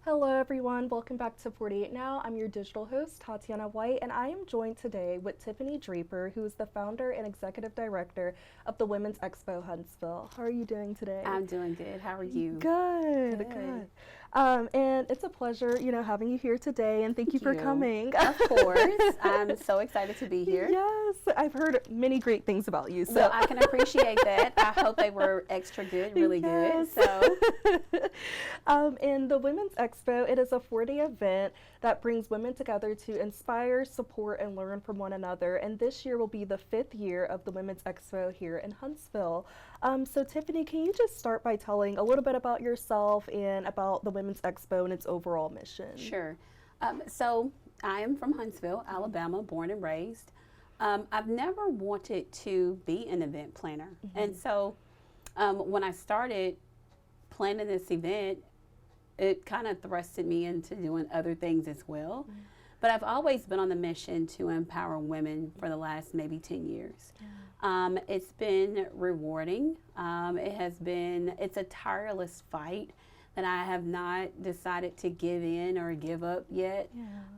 Hello, everyone. Welcome back to 48 Now. I'm your digital host, Tatiana White, and I am joined today with Tiffany Draper, who is the founder and executive director of the Women's Expo Huntsville. How are you doing today? I'm doing good. How are you? Good. And it's a pleasure, having you here today, and thank you for coming. Of course. I'm so excited to be here. Yes, I've heard many great things about you. So well, I can appreciate that. I hope they were extra good, really good. So, and the Women's Expo, it is a 4-day event that brings women together to inspire, support, and learn from one another. And this year will be the 5th year of the Women's Expo here in Huntsville. So Tiffany, can you just start by telling a little bit about yourself and about the Women's Expo and its overall mission? Sure. So I am from Huntsville, Alabama, born and raised. I've never wanted to be an event planner. And so when I started planning this event, it kind of thrusted me into doing other things as well. But I've always been on the mission to empower women for the last maybe 10 years. It's been rewarding. It's a tireless fight that I have not decided to give in or give up yet.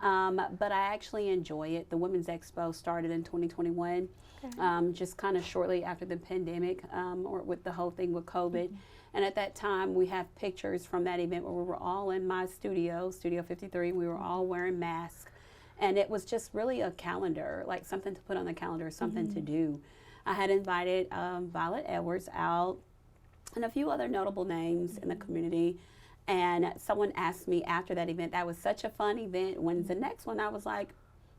But I actually enjoy it. The Women's Expo started in 2021, just kind of shortly after the pandemic, or with the whole thing with COVID. And at that time, we have pictures from that event where we were all in my studio, Studio 53. We were all wearing masks. And it was just really a calendar, like something to put on the calendar, something to do. I had invited Violet Edwards out and a few other notable names in the community. And someone asked me after that event, that was such a fun event, when's the next one? I was like,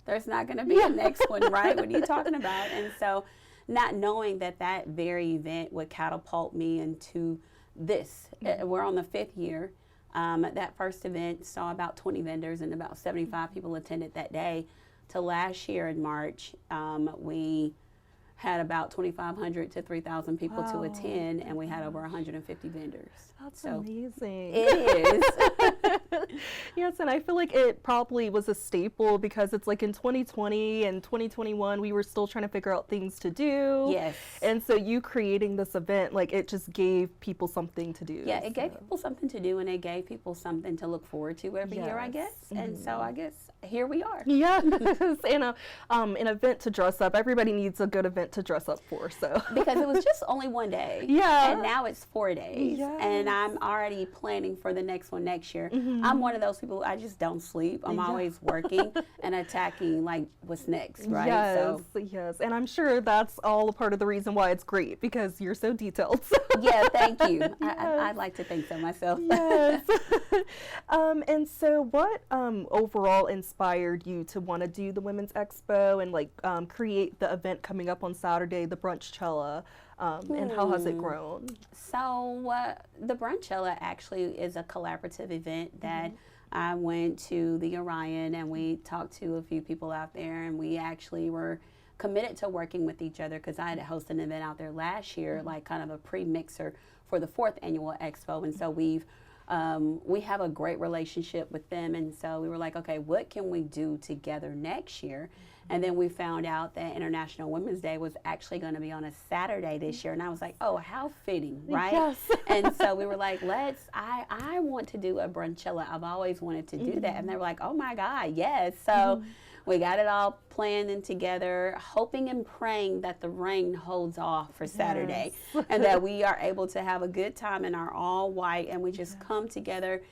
there's not going to be a next one, right? What are you talking about? And so not knowing that that very event would catapult me into this. We're on the 5th year. That first event saw about 20 vendors and about 75 people attended that day. To last year in March, we had about 2,500 to 3,000 people to attend, and we had over 150 vendors. That's amazing. It is. Yes, and I feel like it probably was a staple because it's like in 2020 and 2021, we were still trying to figure out things to do. Yes. And so you creating this event, like it just gave people something to do. Yeah, it gave people something to do, and it gave people something to look forward to every year, I guess. And so I guess here we are. Yes, and an event to dress up. Everybody needs a good event to dress up for. So because it was just only one day. Yeah. And now it's 4 days. Yes. And I'm already planning for the next one next year. I'm one of those people, I just don't sleep. I'm always working and attacking like what's next, right? Yes, yes. And I'm sure that's all a part of the reason why it's great because you're so detailed. Yeah, thank you. Yes. I'd like to think so myself. Yes. And so what overall inspired you to want to do the Women's Expo and like create the event coming up on Saturday, the Brunchella, and how has it grown? So the Brunchella actually is a collaborative event that I went to the Orion and we talked to a few people out there, and we actually were committed to working with each other because I had hosted an event out there last year, like kind of a pre-mixer for the 4th annual Expo. And so we have a great relationship with them, and so we were like, okay, what can we do together next year? And then we found out that International Women's Day was actually going to be on a Saturday this year, and I was like, oh, how fitting, right? Yes. And so we were like, I want to do a brunchella. I've always wanted to do that. And they were like, oh my God, yes. So we got it all planned and together, hoping and praying that the rain holds off for Saturday and that we are able to have a good time in our all white, and we just come together,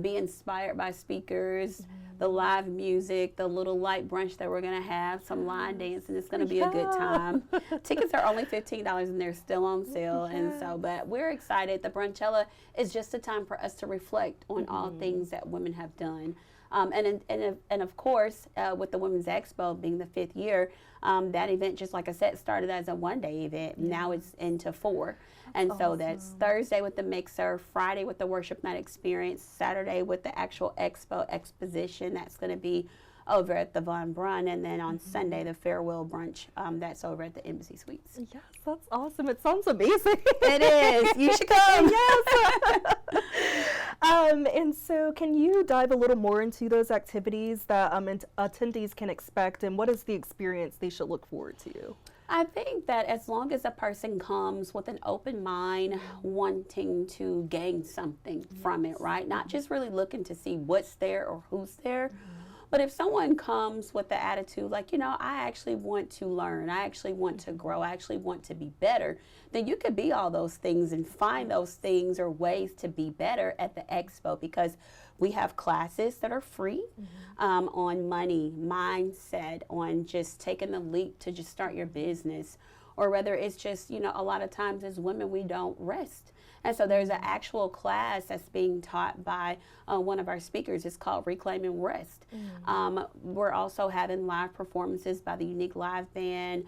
be inspired by speakers, the live music, the little light brunch that we're going to have, some line dancing. It's going to be a good time. Tickets are only $15 and they're still on sale. And so, but we're excited. The Brunchella is just a time for us to reflect on all things that women have done. And of course, with the Women's Expo being the 5th year, that event, just like I said, started as a 1-day event. Now it's into 4. And so that's Thursday with the mixer, Friday with the worship night experience, Saturday with the actual exposition. That's going to be over at the Von Brunn, and then on Sunday the farewell brunch that's over at the Embassy Suites. Yes, that's awesome. It sounds amazing. It is. You should come. Yes. And so can you dive a little more into those activities that attendees can expect, and what is the experience they should look forward to? I think that as long as a person comes with an open mind, wanting to gain something from it, right? Not just really looking to see what's there or who's there. But if someone comes with the attitude like, you know, I actually want to learn, I actually want to grow, I actually want to be better, then you could be all those things and find those things or ways to be better at the expo, because we have classes that are free on money, mindset, on just taking the leap to just start your business, or whether it's just, you know, a lot of times as women, we don't rest. And so there's an actual class that's being taught by one of our speakers. It's called Reclaiming Rest. We're also having live performances by the Unique Live Band.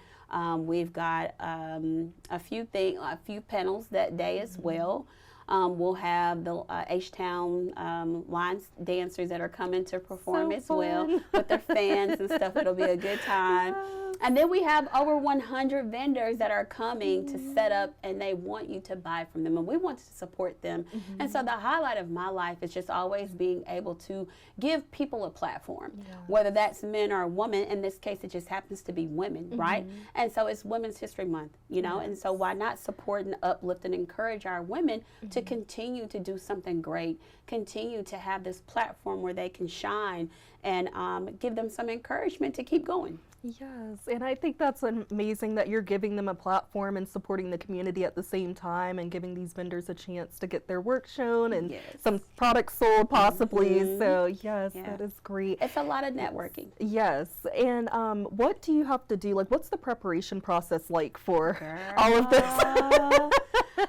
We've got a few panels that day as well. We'll have the H-Town line dancers that are coming to perform as well with their fans and stuff. It'll be a good time. And then we have over 100 vendors that are coming to set up, and they want you to buy from them, and we want to support them. And so the highlight of my life is just always being able to give people a platform, whether that's men or women. In this case, it just happens to be women, right? And so it's Women's History Month, you know, and so why not support and uplift and encourage our women to continue to do something great, continue to have this platform where they can shine, and give them some encouragement to keep going. Yes, and I think that's amazing that you're giving them a platform and supporting the community at the same time, and giving these vendors a chance to get their work shown and some products sold possibly. So yes, that is great. It's a lot of networking. Yes, and what do you have to do? Like, what's the preparation process like for all of this? I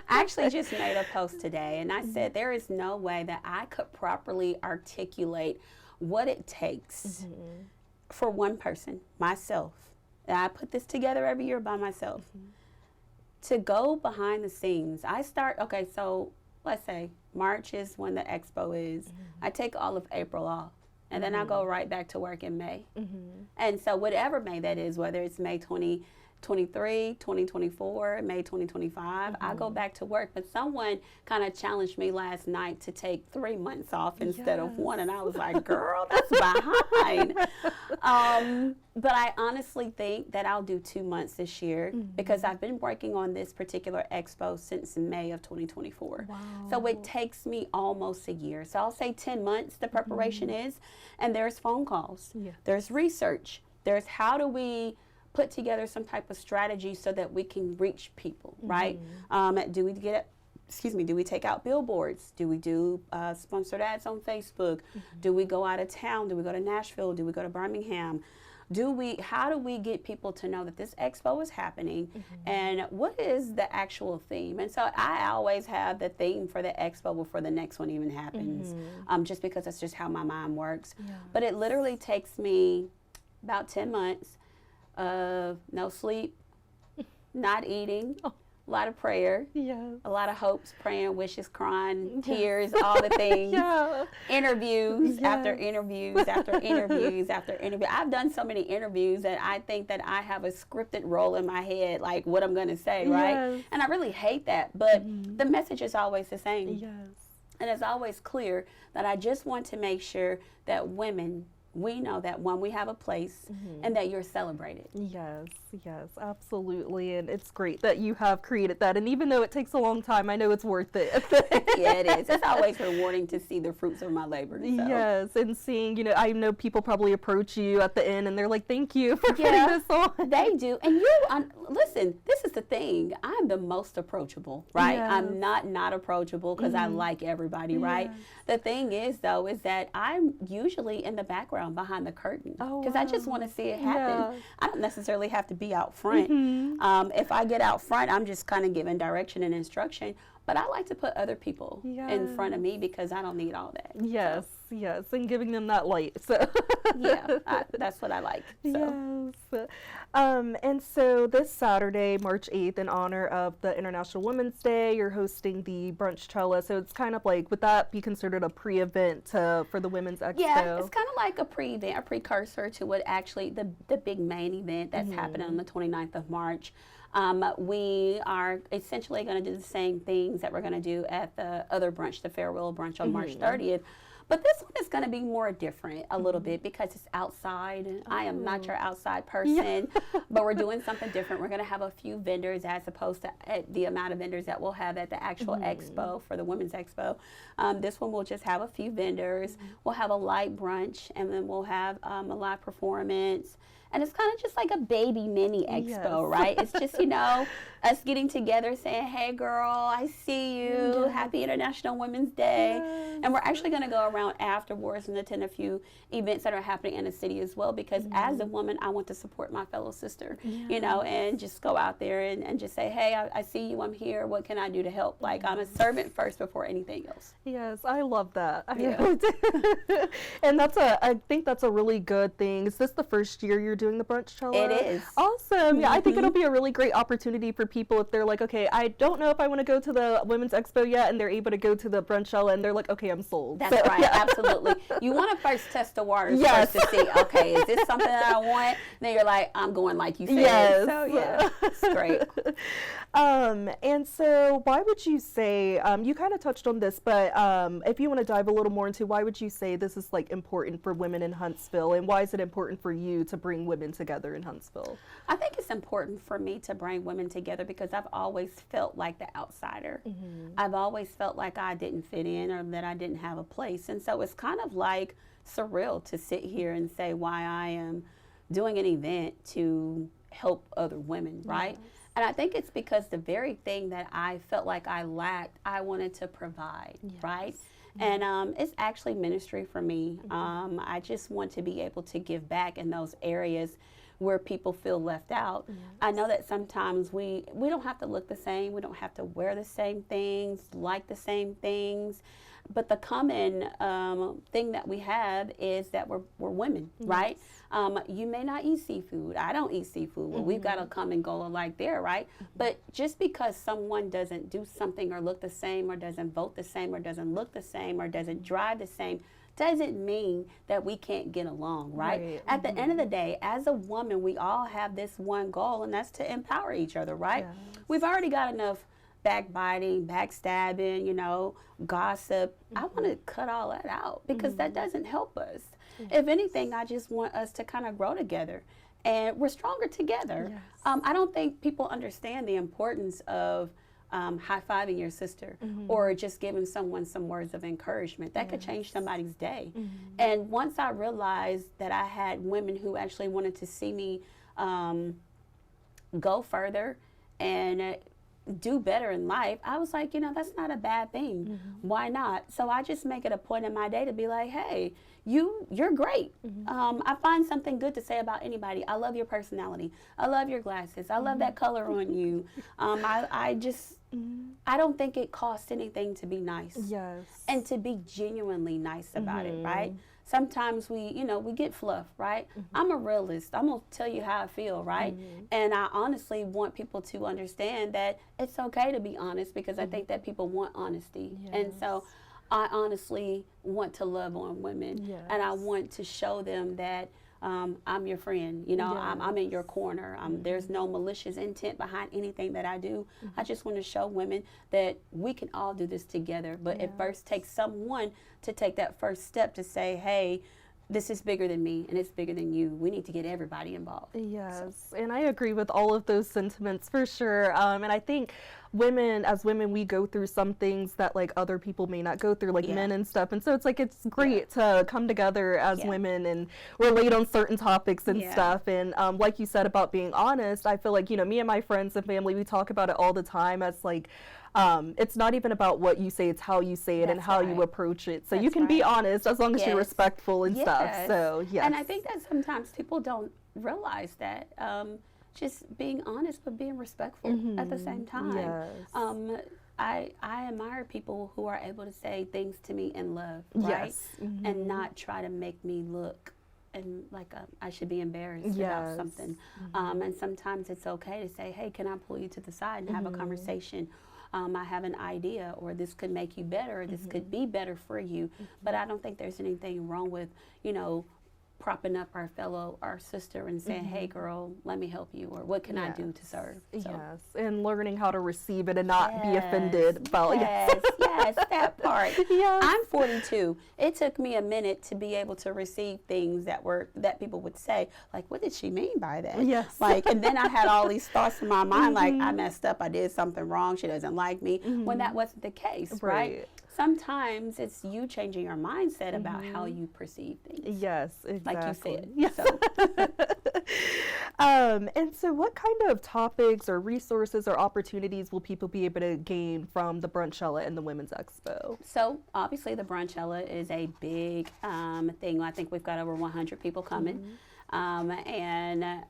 actually just made a post today, and I said there is no way that I could properly articulate what it takes for one person, myself, and I put this together every year by myself, to go behind the scenes. I start, okay, so let's say March is when the expo is. I take all of April off, and then I go right back to work in May. And so whatever May that is, whether it's May 2023, 2024, May 2025, I go back to work. But someone kind of challenged me last night to take 3 months off instead of one, and I was like, girl, that's behind. But I honestly think that I'll do 2 months this year, because I've been working on this particular expo since May of 2024. So it takes me almost a year. So I'll say 10 months the preparation is, and there's phone calls, there's research, there's how do we put together some type of strategy so that we can reach people, right? Do we take out billboards? Do we do sponsored ads on Facebook? Do we go out of town? Do we go to Nashville? Do we go to Birmingham? How do we get people to know that this expo is happening, and what is the actual theme? And so I always have the theme for the expo before the next one even happens, just because that's just how my mind works. But it literally takes me about 10 months of no sleep, not eating, a lot of prayer, a lot of hopes, praying, wishes, crying, tears, all the things, interviews after interviews after interviews after interview. I've done so many interviews that I think that I have a scripted role in my head, like what I'm going to say, right? And I really hate that, but the message is always the same. And it's always clear that I just want to make sure that women, we know that one, we have a place, and that you're celebrated. Yes, absolutely. And it's great that you have created that. And even though it takes a long time, I know it's worth it. Yeah, it is. It's always rewarding to see the fruits of my labor. So. Yes, and seeing, you know, I know people probably approach you at the end and they're like, thank you for putting this on. They do. And listen, this is the thing. I'm the most approachable, right? I'm not approachable because I like everybody, right? The thing is, though, is that I'm usually in the background behind the curtain, because I just want to see it happen. I don't necessarily have to be out front. If I get out front, I'm just kind of giving direction and instruction, but I like to put other people in front of me because I don't need all that. Yes, and giving them that light. So that's what I like. So. Yes. And so this Saturday, March 8th, in honor of the International Women's Day, you're hosting the Brunchella. So it's kind of like, would that be considered a pre-event for the Women's Expo? Yeah, it's kind of like a pre-event, a precursor to what actually the big main event that's happening on the 29th of March. We are essentially going to do the same things that we're going to do at the other brunch, the Farewell Brunch on March 30th. But this one is going to be more different a little bit because it's outside. I am not your outside person, but we're doing something different. We're going to have a few vendors as opposed to the amount of vendors that we'll have at the actual expo for the Women's Expo. This one will just have a few vendors. We'll have a light brunch, and then we'll have a live performance. And it's kind of just like a baby mini expo, right? It's just, you know, us getting together saying, hey, girl, I see you. Happy International Women's Day. And we're actually going to go around afterwards and attend a few events that are happening in the city as well, because as a woman, I want to support my fellow sister, you know, and just go out there and just say, hey, I see you. I'm here. What can I do to help? Like, I'm a servant first before anything else. Yes, I love that. And I think that's a really good thing. Is this the first year you're doing the brunchella? It is. Awesome. Yeah, I think it'll be a really great opportunity for people if they're like, okay, I don't know if I want to go to the Women's Expo yet, and they're able to go to the brunchella and they're like, okay, I'm sold. That's right, absolutely. You want to first test the waters first to see, okay, is this something that I want? Then you're like, I'm going like you said. Yes. So yeah, it's great. And so why would you say, you kind of touched on this, but if you want to dive a little more into why would you say this is like important for women in Huntsville, and why is it important for you to bring women together in Huntsville? I think it's important for me to bring women together because I've always felt like the outsider. I've always felt like I didn't fit in or that I didn't have a place. And so it's kind of like surreal to sit here and say why I am doing an event to help other women, right? And I think it's because the very thing that I felt like I lacked, I wanted to provide, right? And it's actually ministry for me. I just want to be able to give back in those areas where people feel left out. I know that sometimes we don't have to look the same, we don't have to wear the same things, like the same things, but the common thing that we have is that we're women, right? You may not eat seafood. I don't eat seafood. Well, we've got a common goal alike there, right? But just because someone doesn't do something or look the same or doesn't vote the same or doesn't look the same or doesn't drive the same doesn't mean that we can't get along, right? At the end of the day, as a woman, we all have this one goal, and that's to empower each other, right? We've already got enough backbiting, backstabbing, you know, gossip. I want to cut all that out because that doesn't help us. If anything, I just want us to kind of grow together, and we're stronger together. I don't think people understand the importance of high-fiving your sister or just giving someone some words of encouragement. That could change somebody's day. And once I realized that I had women who actually wanted to see me go further and do better in life, I was like, you know, that's not a bad thing. Why not? So I just make it a point in my day to be like, hey, you're great. I find something good to say about anybody. I love your personality. I love your glasses. I love that color on you. I don't think it costs anything to be nice. And to be genuinely nice about it, right? Sometimes we get fluff, right? I'm a realist. I'm going to tell you how I feel, right? And I honestly want people to understand that it's okay to be honest because I think that people want honesty. And so I honestly want to love on women, and I want to show them that I'm your friend. You know, I'm in your corner. There's no malicious intent behind anything that I do. I just want to show women that we can all do this together. But it first takes someone to take that first step to say, hey, this is bigger than me and it's bigger than you. We need to get everybody involved. And I agree with all of those sentiments for sure. And I think as women, we go through some things that like other people may not go through, like men and stuff. And so it's like, it's great to come together as women and relate on certain topics and stuff. And like you said about being honest, I feel like, you know, me and my friends and family, we talk about it all the time as like, it's not even about what you say, it's how you say it and how you approach it. So you can be honest as long as you're respectful and stuff. So And I think that sometimes people don't realize that. Just being honest but being respectful at the same time. I admire people who are able to say things to me in love, right? And not try to make me look and like I should be embarrassed about something. And sometimes it's okay to say, hey, can I pull you to the side and have a conversation? I have an idea, or this could make you better, or this could be better for you. But I don't think there's anything wrong with, you know, propping up our sister and saying, hey girl, let me help you, or what can I do to serve? So. Yes, and learning how to receive it and not be offended. Yes, that part. Yes. I'm 42. It took me a minute to be able to receive things that people would say, like, what did she mean by that? Yes. Like, and then I had all these thoughts in my mind, like, I messed up, I did something wrong, she doesn't like me, when that wasn't the case, right? Sometimes it's you changing your mindset about how you perceive things. Yes, exactly. Like you said. Yes. So. And so what kind of topics or resources or opportunities will people be able to gain from the Brunchella and the Women's Expo? So obviously the Brunchella is a big thing. I think we've got over 100 people coming. And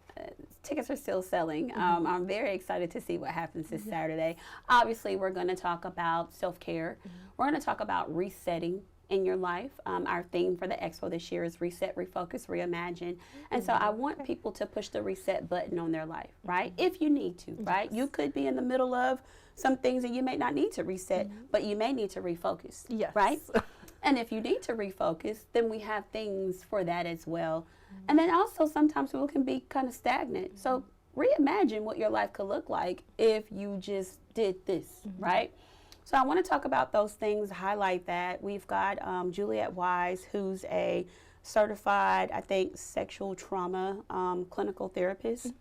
tickets are still selling. I'm very excited to see what happens this Saturday. Obviously, we're going to talk about self-care. We're going to talk about resetting in your life. Our theme for the Expo this year is Reset, Refocus, Reimagine. And so I want people to push the reset button on their life, right? If you need to, right? You could be in the middle of some things and you may not need to reset, but you may need to refocus, right? And if you need to refocus, then we have things for that as well. And then also sometimes people can be kind of stagnant. So reimagine what your life could look like if you just did this, right? So I want to talk about those things, highlight that. We've got Juliet Wise, who's a certified, I think, sexual trauma clinical therapist.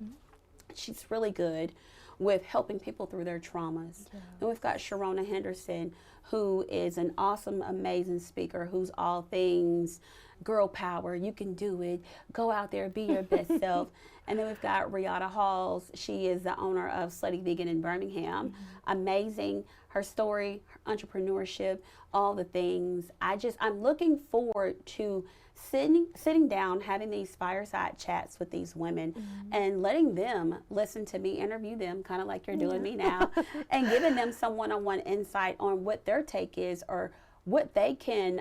She's really good with helping people through their traumas. Then we've got Sharona Henderson, who is an awesome, amazing speaker, who's all things girl power, you can do it, go out there, be your best self. And then we've got Riata Halls. She is the owner of Slutty Vegan in Birmingham. Amazing, her story, her entrepreneurship, all the things. I'm looking forward to sitting down, having these fireside chats with these women and letting them listen to me, interview them, kind of like you're doing me now, and giving them some one-on-one insight on what their take is or what they can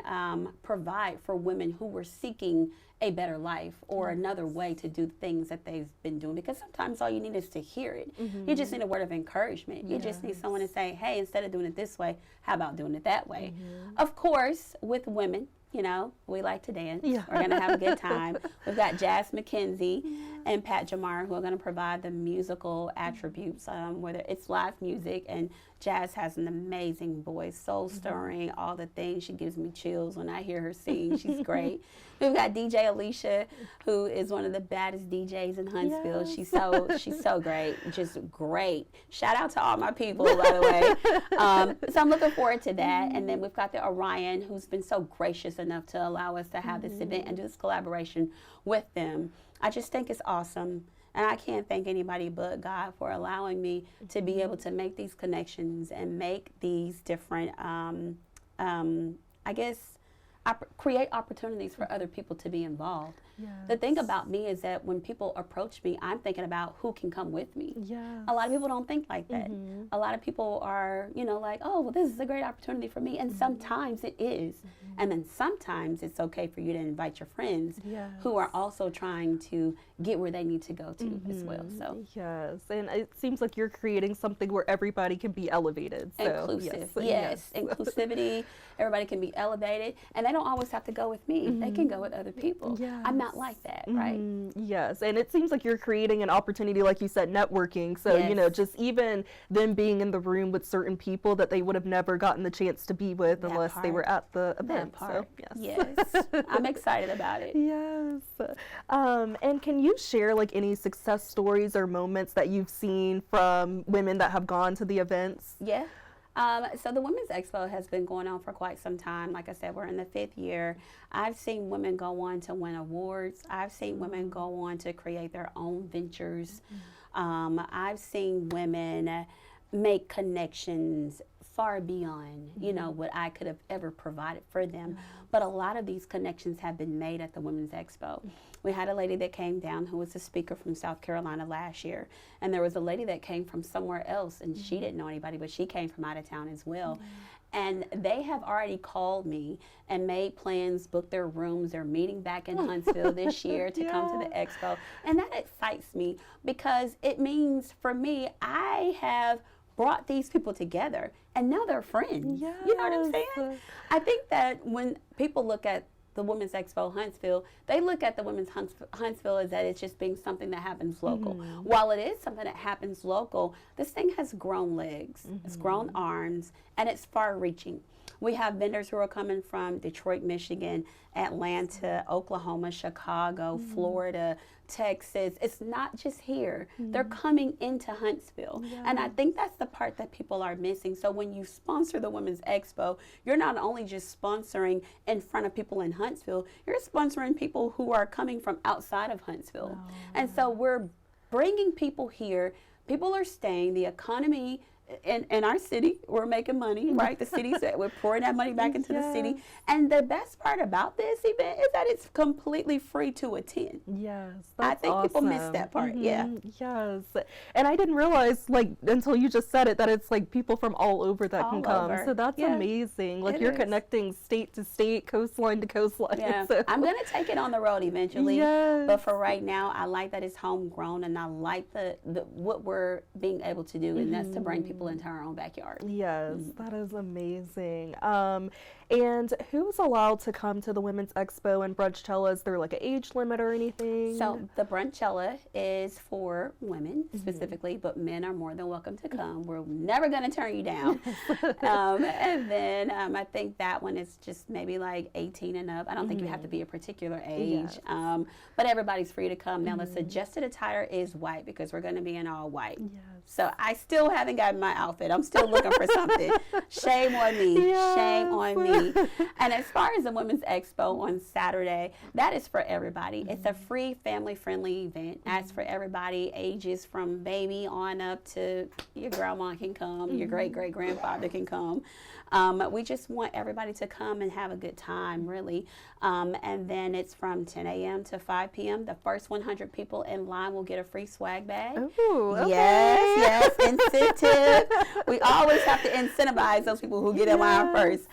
provide for women who were seeking a better life or another way to do things that they've been doing. Because sometimes all you need is to hear it. You just need a word of encouragement. You just need someone to say, hey, instead of doing it this way, how about doing it that way? Of course, with women, you know, we like to dance. We're going to have a good time. We've got Jazz McKenzie and Pat Jamar who are going to provide the musical attributes, whether it's live music, and Jazz has an amazing voice, soul stirring, all the things. She gives me chills when I hear her sing. She's great. We've got DJ Alicia, who is one of the baddest DJs in Huntsville. She's so great, just great. Shout out to all my people, by the way. So I'm looking forward to that. And then we've got the Orion, who's been so gracious enough to allow us to have this event and do this collaboration with them. I just think it's awesome. And I can't thank anybody but God for allowing me to be able to make these connections and make these different, create opportunities for other people to be involved. The thing about me is that when people approach me, I'm thinking about who can come with me. A lot of people don't think like that. A lot of people are, you know, like, oh, well, this is a great opportunity for me. And sometimes it is. And then sometimes it's okay for you to invite your friends who are also trying to get where they need to go to as well. So yes, and it seems like you're creating something where everybody can be elevated. So, inclusive, yes. Inclusivity. Everybody can be elevated, and they don't always have to go with me. They can go with other people. I'm not like that, right? Yes, and it seems like you're creating an opportunity, like you said, networking. So, you know, just even them being in the room with certain people that they would have never gotten the chance to be with unless they were at the event. So, yes. I'm excited about it. Yes. And can you share like any success stories or moments that you've seen from women that have gone to the events? So the Women's Expo has been going on for quite some time. Like I said, we're in the 5th year. I've seen women go on to win awards. I've seen women go on to create their own ventures. I've seen women make connections far beyond, you know, what I could have ever provided for them. But a lot of these connections have been made at the Women's Expo. We had a lady that came down who was a speaker from South Carolina last year. And there was a lady that came from somewhere else, and she didn't know anybody, but she came from out of town as well. And they have already called me and made plans, booked their rooms. They're meeting back in Huntsville this year to come to the Expo. And that excites me because it means for me, I have brought these people together and now they're friends. You know what I'm saying? I think that when people look at the Women's Expo Huntsville, they look at the Women's Huntsville as that it's just being something that happens local. While it is something that happens local, this thing has grown legs, it's grown arms, and it's far-reaching. We have vendors who are coming from Detroit, Michigan, Atlanta, Oklahoma, Chicago, Florida, Texas. It's not just here. They're coming into Huntsville. And I think that's the part that people are missing. So when you sponsor the Women's Expo, you're not only just sponsoring in front of people in Huntsville, you're sponsoring people who are coming from outside of Huntsville. And so we're bringing people here. People are staying. The economy in our city, we're making money, right? The city's we're pouring that money back into the city. And the best part about this event is that it's completely free to attend. Yes, I that's think awesome. people miss that part. Yeah. Yes, and I didn't realize, like, until you just said it, that it's like people from all over that can come. So that's amazing. Like, you're connecting state to state, coastline to coastline. Yeah, so. I'm gonna take it on the road eventually. But for right now, I like that it's homegrown, and I like the what we're being able to do, and that's to bring people into our own backyard. Yes, that is amazing. And who's allowed to come to the Women's Expo and Brunchella? Is there like an age limit or anything? So the Brunchella is for women specifically, but men are more than welcome to come. We're never going to turn you down. And then I think that one is just maybe like 18 and up. I don't think you have to be a particular age, but everybody's free to come. Now the suggested attire is white because we're going to be in all white. So I still haven't gotten my outfit. I'm still looking for something. Shame on me. Shame on me. And as far as the Women's Expo on Saturday, that is for everybody. It's a free, family-friendly event. That's for everybody, ages from baby on up to your grandma can come, your great-great-grandfather can come. We just want everybody to come and have a good time, really. And then it's from 10 a.m. to 5 p.m. The first 100 people in line will get a free swag bag. Ooh, okay. Yes, incentive. We always have to incentivize those people who get in line first.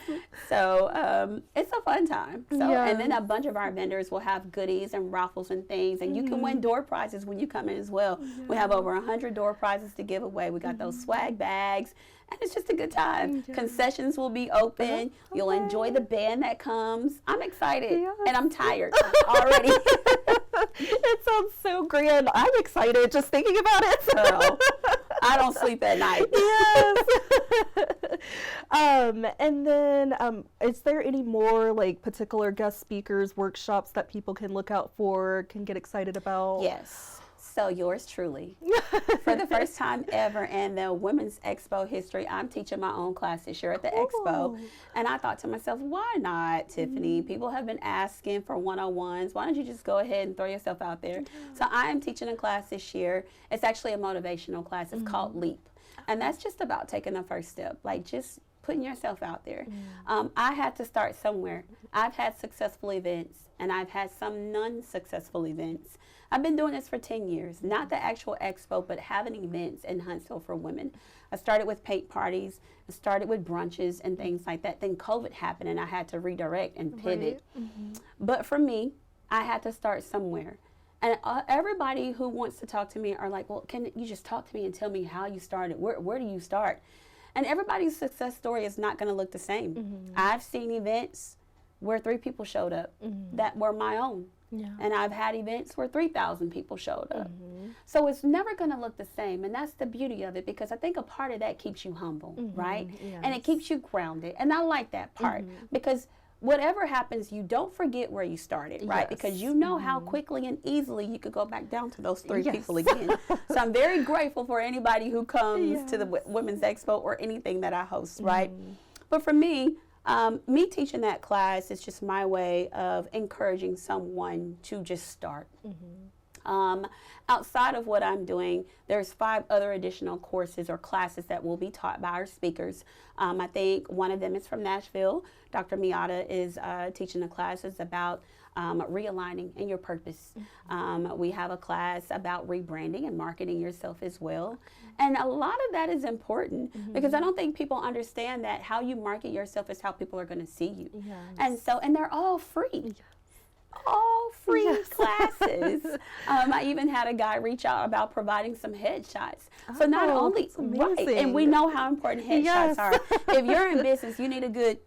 So it's a fun time. So and then a bunch of our vendors will have goodies and raffles and things, and you can win door prizes when you come in as well. We have over 100 door prizes to give away. We got those swag bags. And it's just a good time. Concessions will be open. You'll enjoy the band that comes. I'm excited, and I'm tired already. It sounds so grand. I'm excited just thinking about it. Girl, I don't sleep at night. And then is there any more like particular guest speakers, workshops that people can look out for, can get excited about? Yes. So yours truly. For the first time ever in the Women's Expo history, I'm teaching my own class this year at the Expo. And I thought to myself, why not, Tiffany? People have been asking for one-on-ones. Why don't you just go ahead and throw yourself out there? So I am teaching a class this year. It's actually a motivational class. It's called Leap. And that's just about taking the first step, like just putting yourself out there. I had to start somewhere. I've had successful events, and I've had some non-successful events. I've been doing this for 10 years, not the actual expo, but having events in Huntsville for women. I started with paint parties, I started with brunches and things like that. Then COVID happened and I had to redirect and pivot. But for me, I had to start somewhere. And everybody who wants to talk to me are like, well, can you just talk to me and tell me how you started? Where do you start? And everybody's success story is not going to look the same. I've seen events where 3 people showed up that were my own. And I've had events where 3,000 people showed up. So it's never going to look the same. And that's the beauty of it, because I think a part of that keeps you humble, right? And it keeps you grounded. And I like that part because whatever happens, you don't forget where you started, right? Because you know how quickly and easily you could go back down to those 3 people again. So I'm very grateful for anybody who comes to the Women's Expo or anything that I host, right? But for me, me teaching that class is just my way of encouraging someone to just start. Outside of what I'm doing, there's 5 other additional courses or classes that will be taught by our speakers. I think one of them is from Nashville. Dr. Miata is teaching the classes about realigning in your purpose. We have a class about rebranding and marketing yourself as well. And a lot of that is important because I don't think people understand that how you market yourself is how people are going to see you. And they're all free. All free classes. I even had a guy reach out about providing some headshots. So not only, right, and we know how important headshots are. If you're in business, you need a good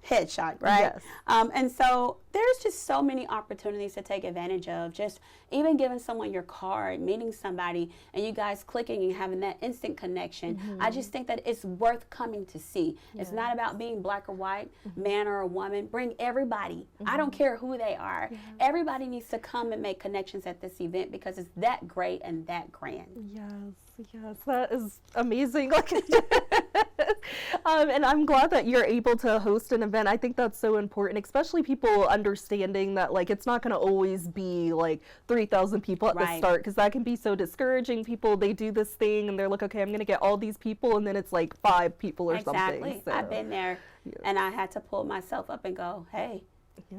headshot, right? Yes. And so there's just so many opportunities to take advantage of. Just even giving someone your card, meeting somebody, and you guys clicking and having that instant connection. I just think that it's worth coming to see. Yes. It's not about being black or white, man or a woman. Bring everybody. I don't care who they are. Everybody needs to come and make connections at this event because it's that great and that grand. Yes, that is amazing. And I'm glad that you're able to host an event. I think that's so important, especially people understanding that like it's not going to always be like 3,000 people at the start, because that can be so discouraging. People, they do this thing and they're like, okay, I'm going to get all these people, and then it's like 5 people or something. So. I've been there, and I had to pull myself up and go, hey.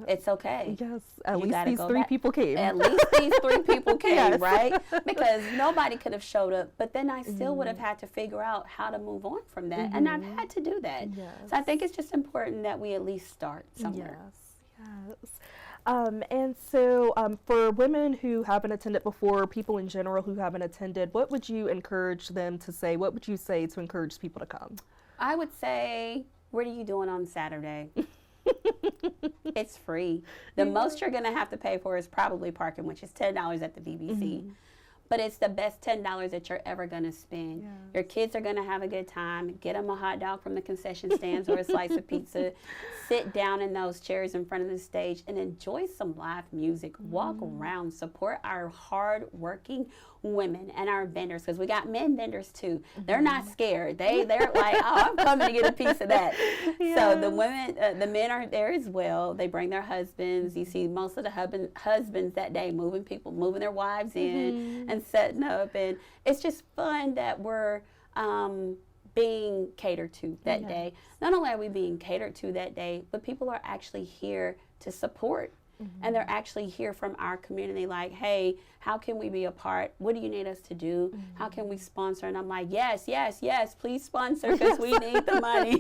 It's okay. Yes, at least these 3 people came. At least these 3 people came, right? Because nobody could have showed up, but then I still would have had to figure out how to move on from that, and I've had to do that. So I think it's just important that we at least start somewhere. And so for women who haven't attended before, people in general who haven't attended, what would you encourage them to say? What would you say to encourage people to come? I would say, what are you doing on Saturday? It's free. The most you're going to have to pay for is probably parking, which is $10 at the BBC. But it's the best $10 that you're ever going to spend. Your kids are going to have a good time. Get them a hot dog from the concession stands or a slice of pizza. Sit down in those chairs in front of the stage and enjoy some live music. Walk around. Support our hard-working women and our vendors, because we got men vendors too. They're not scared. They're like, oh, I'm coming to get a piece of that. So the women, the men are there as well. They bring their husbands. You see most of the husbands that day moving their wives in and setting up, and it's just fun that we're being catered to that day. Not only are we being catered to that day, but people are actually here to support. And they're actually here from our community like, hey, how can we be a part? What do you need us to do? How can we sponsor? And I'm like, yes, please sponsor, because we need the money.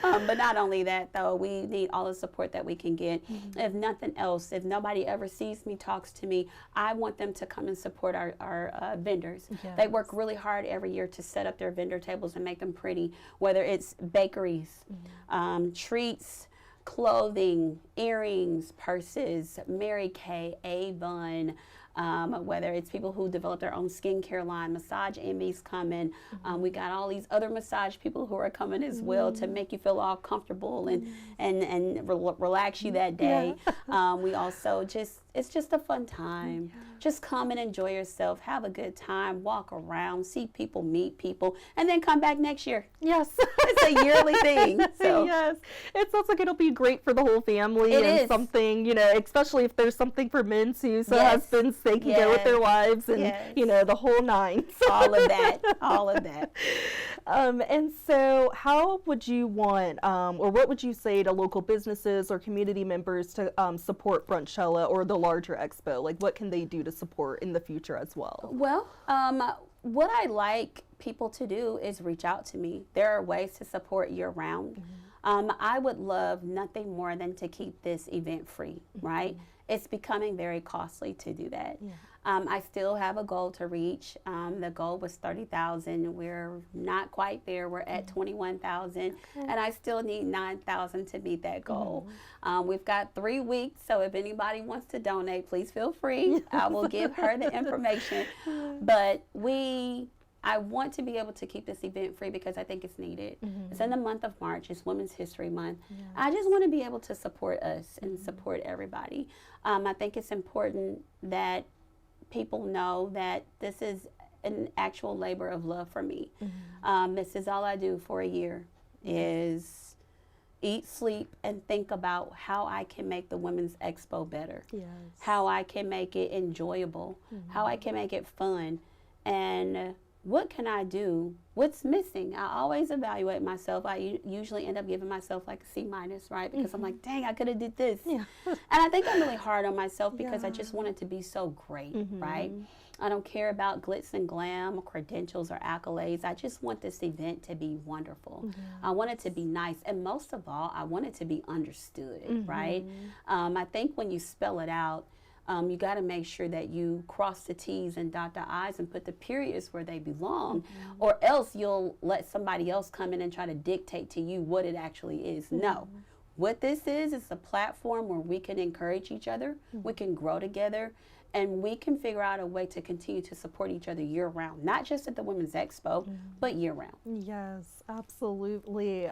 But not only that, though, we need all the support that we can get. If nothing else, if nobody ever sees me, talks to me, I want them to come and support our vendors. They work really hard every year to set up their vendor tables and make them pretty, whether it's bakeries, treats, clothing, earrings, purses, Mary Kay, Avon, whether it's people who develop their own skincare line, Massage Emmy's coming. We got all these other massage people who are coming as well to make you feel all comfortable and relax you that day. We also it's just a fun time. Just come and enjoy yourself, have a good time, walk around, see people, meet people, and then come back next year. It's a yearly thing. So. It sounds like it'll be great for the whole family. It and is. Something, especially if there's something for men too, so husbands, they can go with their wives and, the whole 9. All of that. And so how would you want, or what would you say to local businesses or community members to support Frontchella or the larger expo? Like, what can they do to support in the future as well? Well, what I like people to do is reach out to me. There are ways to support year-round. I would love nothing more than to keep this event free, right? It's becoming very costly to do that. I still have a goal to reach. The goal was 30,000. We're not quite there. We're at 21,000, and I still need 9,000 to meet that goal. We've got 3 weeks, so if anybody wants to donate, please feel free. I will give her the information. But I want to be able to keep this event free because I think it's needed. It's in the month of March. It's Women's History Month. I just want to be able to support us and support everybody. I think it's important that people know that this is an actual labor of love for me. This is all I do for a year is eat, sleep, and think about how I can make the Women's Expo better, how I can make it enjoyable, how I can make it fun, and what can I do? What's missing? I always evaluate myself. I usually end up giving myself like a C-, right? Because I'm like, dang, I could have did this. And I think I'm really hard on myself because I just want it to be so great, right? I don't care about glitz and glam, credentials or accolades. I just want this event to be wonderful. I want it to be nice. And most of all, I want it to be understood, right? I think when you spell it out, you got to make sure that you cross the T's and dot the I's and put the periods where they belong, or else you'll let somebody else come in and try to dictate to you what it actually is. No, What this is a platform where we can encourage each other, we can grow together, and we can figure out a way to continue to support each other year round, not just at the Women's Expo, but year round. Yes, absolutely.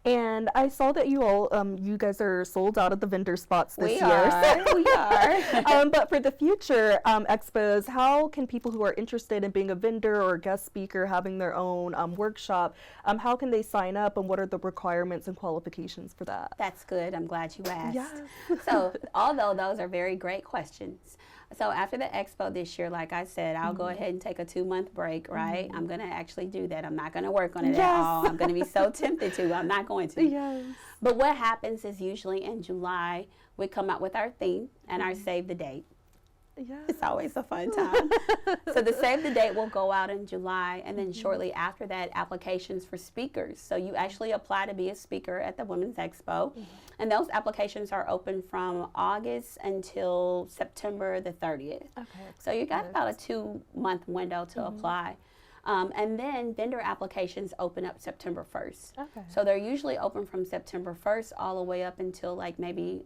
And I saw that you all, you guys are sold out of the vendor spots this year. We are. But for the future expos, how can people who are interested in being a vendor or a guest speaker, having their own workshop, how can they sign up, and what are the requirements and qualifications for that? That's good. I'm glad you asked. Yes. So, although those are very great questions. So after the expo this year, like I said, I'll go ahead and take a 2-month break, right? I'm going to actually do that. I'm not going to work on it at all. I'm going to be so tempted to. I'm not going to. Yes. But what happens is usually in July, we come out with our theme and our save the date. Yes. It's always a fun time. So the save the date will go out in July, and then shortly after that, applications for speakers. So you actually apply to be a speaker at the Women's Expo, and those applications are open from August until September the 30th. Okay. So you got about a 2-month window to apply. And then vendor applications open up September 1st. Okay. So they're usually open from September 1st all the way up until like maybe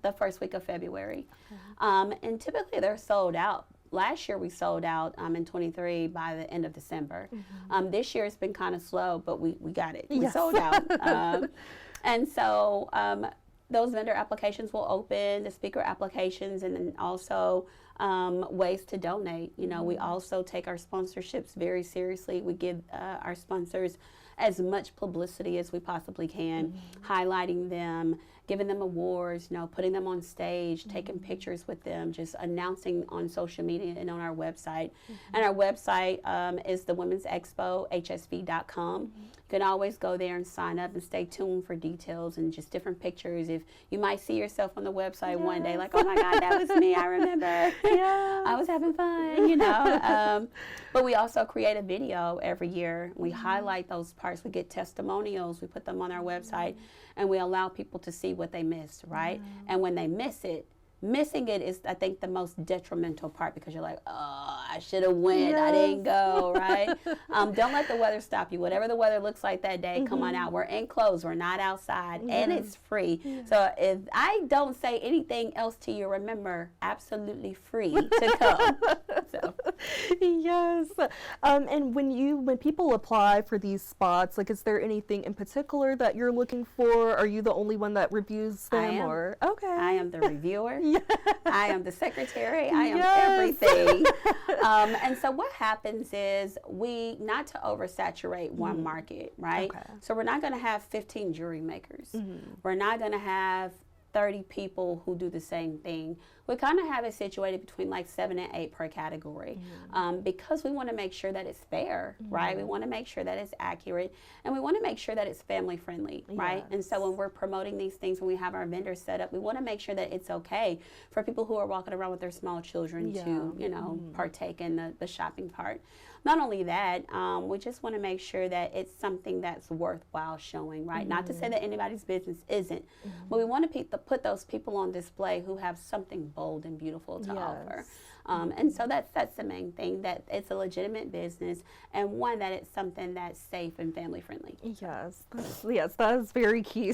the first week of February. And typically they're sold out. Last year we sold out in 23 by the end of December. This year it's been kind of slow, but we got it. We sold out. And so those vendor applications will open, the speaker applications, and then also ways to donate. You know, we also take our sponsorships very seriously. We give our sponsors as much publicity as we possibly can, highlighting them, giving them awards, you know, putting them on stage, taking pictures with them, just announcing on social media and on our website. And our website is the Women's Expo, hsv.com. You can always go there and sign up and stay tuned for details and just different pictures. If you might see yourself on the website one day, like, oh my God, that was me, I remember. I was having fun, you know. But we also create a video every year. We highlight those parts. We get testimonials. We put them on our website, and we allow people to see what they missed, right? And when they miss it, missing it is, I think, the most detrimental part, because you're like, oh, I should have went. I didn't go, right? Don't let the weather stop you. Whatever the weather looks like that day, come on out. We're in clothes. We're not outside, and it's free. So if I don't say anything else to you, remember, absolutely free to come. So. Yes. And when people apply for these spots, like, is there anything in particular that you're looking for? Are you the only one that reviews them? I am. Or okay. I am the reviewer. Yes. I am the secretary. I am Yes. everything. And so what happens is not to oversaturate one market, right? Okay. So we're not going to have 15 jewelry makers. We're not going to have 30 people who do the same thing. We kind of have it situated between like 7 and 8 per category, because we want to make sure that it's fair, right? We want to make sure that it's accurate, and we want to make sure that it's family friendly, right? And so when we're promoting these things, when we have our vendors set up, we want to make sure that it's okay for people who are walking around with their small children to, you know, partake in the shopping part. Not only that, we just want to make sure that it's something that's worthwhile showing, right? Not to say that anybody's business isn't, but we want to put those people on display who have something bold and beautiful to offer. And so that's the main thing, that it's a legitimate business, and one, that it's something that's safe and family friendly. Yes, that is very key.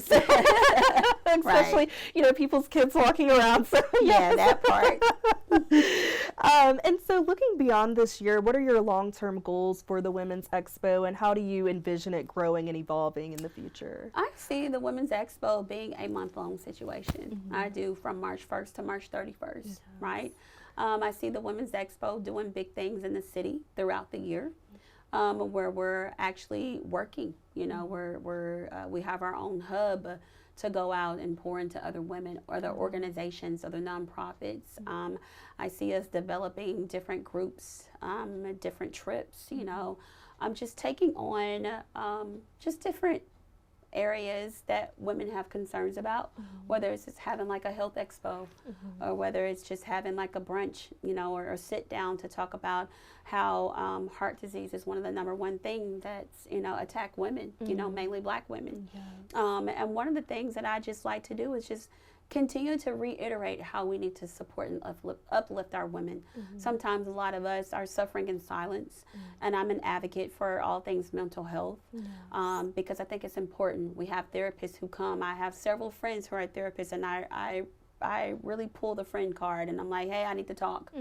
Especially, you know, people's kids walking around. So, yeah, that part. And so looking beyond this year, what are your long-term goals for the Women's Expo, and how do you envision it growing and evolving in the future? I see the Women's Expo being a month-long situation. I do, from March 1st to March 31st, right? I see the Women's Expo doing big things in the city throughout the year, where we're actually working. You know, we have our own hub to go out and pour into other women, other organizations, other nonprofits. I see us developing different groups, different trips. You know, I'm just taking on just different areas that women have concerns about, whether it's just having like a health expo, or whether it's just having like a brunch, you know, or sit down to talk about how heart disease is one of the #1 thing that's, you know, attack women, you know, mainly Black women. And one of the things that I just like to do is just continue to reiterate how we need to support and uplift our women. Sometimes a lot of us are suffering in silence, and I'm an advocate for all things mental health, because I think it's important. We have therapists who come. I have several friends who are therapists, and I really pull the friend card, and I'm like, hey, I need to talk,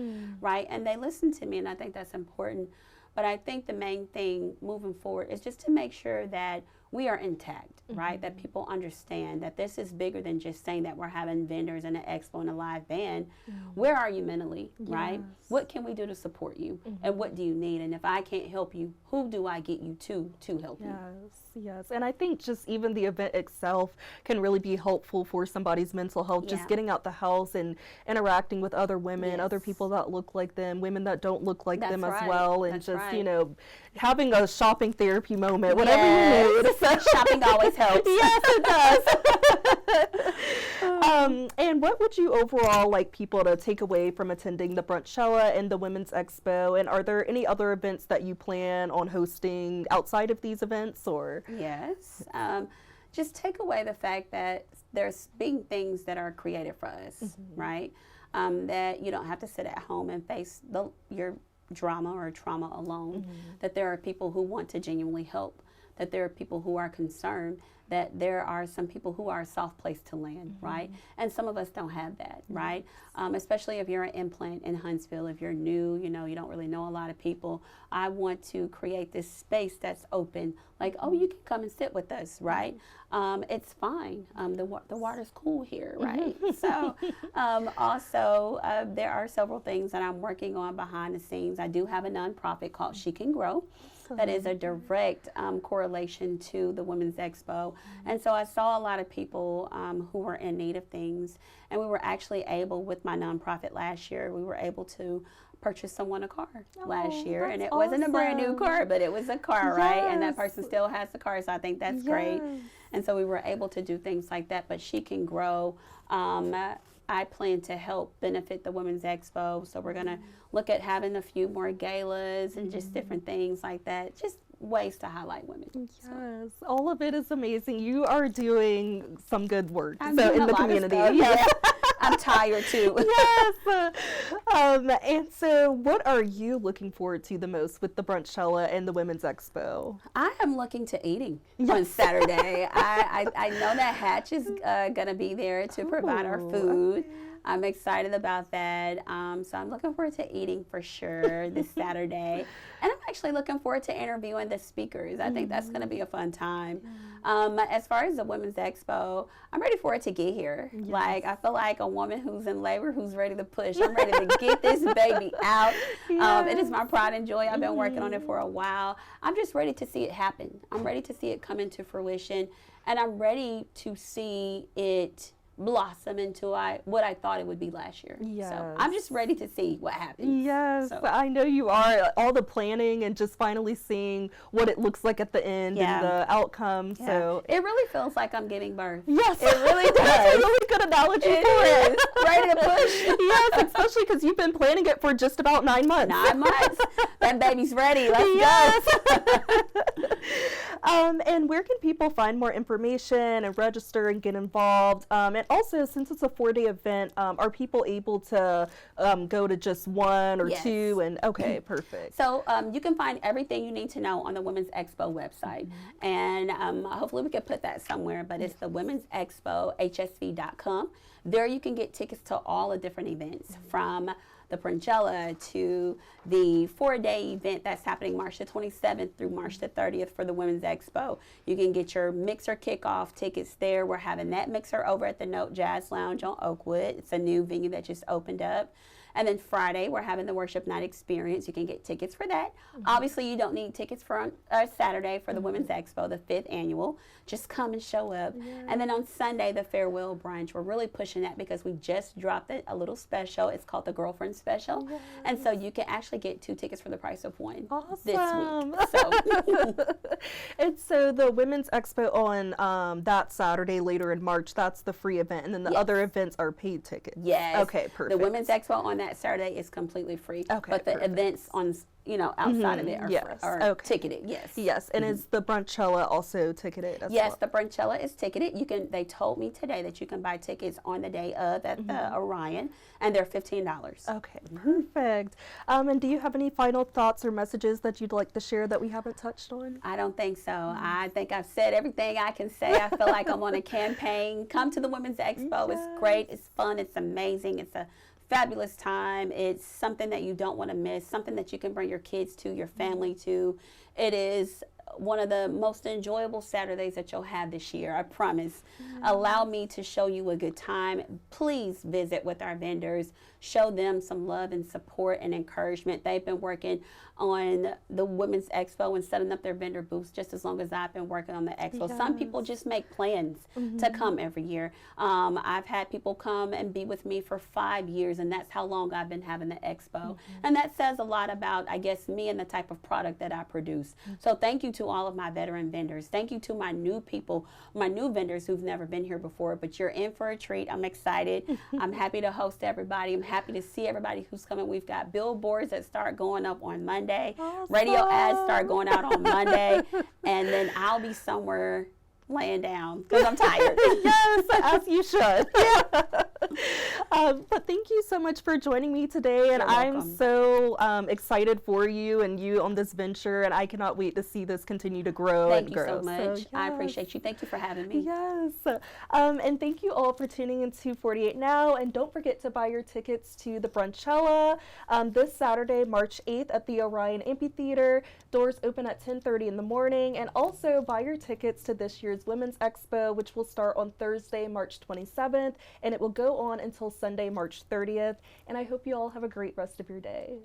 right? And they listen to me, and I think that's important. But I think the main thing moving forward is just to make sure that we are intact, right? That people understand that this is bigger than just saying that we're having vendors and an expo and a live band. Where are you mentally, right? What can we do to support you? And what do you need? And if I can't help you, who do I get you to help you? Yes. And I think just even the event itself can really be helpful for somebody's mental health, just getting out the house and interacting with other women, other people that look like them, women that don't look like them as well, and you know, having a shopping therapy moment, whatever you need. Shopping always helps. Yes, it does. And what would you overall like people to take away from attending the Brunchella and the Women's Expo? And are there any other events that you plan on hosting outside of these events? Or yes, just take away the fact that there's being things that are created for us, right? That you don't have to sit at home and face your drama or trauma alone. That there are people who want to genuinely help. That there are people who are concerned, that there are some people who are a soft place to land, right? And some of us don't have that, right? Especially if you're an implant in Huntsville, if you're new, you know, you don't really know a lot of people. I want to create this space that's open, like, oh, you can come and sit with us, right? It's fine. The water's cool here, right? So also, there are several things that I'm working on behind the scenes. I do have a nonprofit called She Can Grow. That is a direct correlation to the Women's Expo. And so I saw a lot of people who were in need of things. And we were actually able, with my nonprofit last year, we were able to purchase someone a car last year. And it wasn't a brand new car, but it was a car, right? And that person still has the car, so I think that's great. And so we were able to do things like that. But She Can Grow. I plan to help benefit the Women's Expo. So we're going to look at having a few more galas and just different things like that. Just ways to highlight women. Yes, all of it is amazing. You are doing some good work I'm in the community. I'm tired too. Yes. And so what are you looking forward to the most with the Brunchella and the Women's Expo? I am looking to eating on Saturday. I know that Hatch is going to be there to provide our food. Okay. I'm excited about that. So I'm looking forward to eating for sure this Saturday. And I'm actually looking forward to interviewing the speakers. I think that's going to be a fun time. As far as the Women's Expo, I'm ready for it to get here. Yes. Like, I feel like a woman who's in labor who's ready to push. I'm ready to get this baby out. Yes. It is my pride and joy. I've been working on it for a while. I'm just ready to see it happen. I'm ready to see it come into fruition. And I'm ready to see it blossom into what I thought it would be last year. Yes. So I'm just ready to see what happens. Yes, so. I know you are. All the planning and just finally seeing what it looks like at the end and the outcome. Yeah. So it really feels like I'm giving birth. Yes, it really does. That's a really good analogy it for is. Ready to push. Yes, especially because you've been planning it for just about 9 months. 9 months. That baby's ready. Let's go. And where can people find more information and register and get involved? And also, since it's a 4-day event, are people able to go to just 1 or 2? And okay, perfect. So you can find everything you need to know on the Women's Expo website. And hopefully we can put that somewhere, but it's the Women's Expo, hsv.com. There you can get tickets to all the different events, from the Brunchella to the 4-day event that's happening March the 27th through March the 30th for the Women's Expo. You can get your mixer kickoff tickets there. We're having that mixer over at the Note Jazz Lounge on Oakwood. It's a new venue that just opened up. And then Friday, we're having the Worship Night Experience. You can get tickets for that. Obviously, you don't need tickets for Saturday for the Women's Expo, the 5th annual. Just come and show up. And then on Sunday, the Farewell Brunch. We're really pushing that because we just dropped a little special. It's called the Girlfriend Special. And so you can actually get 2 tickets for the price of 1 this week. So. And so the Women's Expo on that Saturday later in March, that's the free event. And then the other events are paid tickets. Yes. Okay, perfect. The Women's Expo on that Saturday is completely free. Okay, but the perfect. events on, outside of it are, Yes, are okay. ticketed. Yes. Yes, and is the brunchella also ticketed as Yes, well? the brunchella is ticketed. They told me today that you can buy tickets on the day of at the Orion, and they're $15. Okay, perfect. And do you have any final thoughts or messages that you'd like to share that we haven't touched on? I don't think so. I think I've said everything I can say. I feel like I'm on a campaign. Come to the Women's Expo. Yes. It's great. It's fun. It's amazing. It's a fabulous time. It's something that you don't want to miss, something that you can bring your kids to, your family to. It is one of the most enjoyable Saturdays that you'll have this year, I promise. Allow me to show you a good time. Please visit with our vendors. Show them some love and support and encouragement. They've been working on the Women's Expo and setting up their vendor booths just as long as I've been working on the Expo. Yes. Some people just make plans to come every year. I've had people come and be with me for 5 years, and that's how long I've been having the Expo. And that says a lot about, I guess, me and the type of product that I produce. So thank you to all of my veteran vendors. Thank you to my new people, my new vendors who've never been here before, but you're in for a treat. I'm excited. I'm happy to host everybody. I'm happy to see everybody who's coming. We've got billboards that start going up on Monday. Awesome. Radio ads start going out on Monday. And then I'll be somewhere laying down because I'm tired. Yes, as you should. But thank you so much for joining me today, and You're I'm welcome. so excited for you and you on this venture, and I cannot wait to see this continue to grow Thank and you grow. so much. I yes. appreciate you. Thank you for having me. Yes. And thank you all for tuning into 48 Now. And don't forget to buy your tickets to the brunchella this Saturday, March 8th at the Orion Amphitheater. Doors open at 10:30 in the morning. And also buy your tickets to this year's Women's Expo, which will start on Thursday, March 27th. And it will go on until Sunday, March 30th. And I hope you all have a great rest of your day.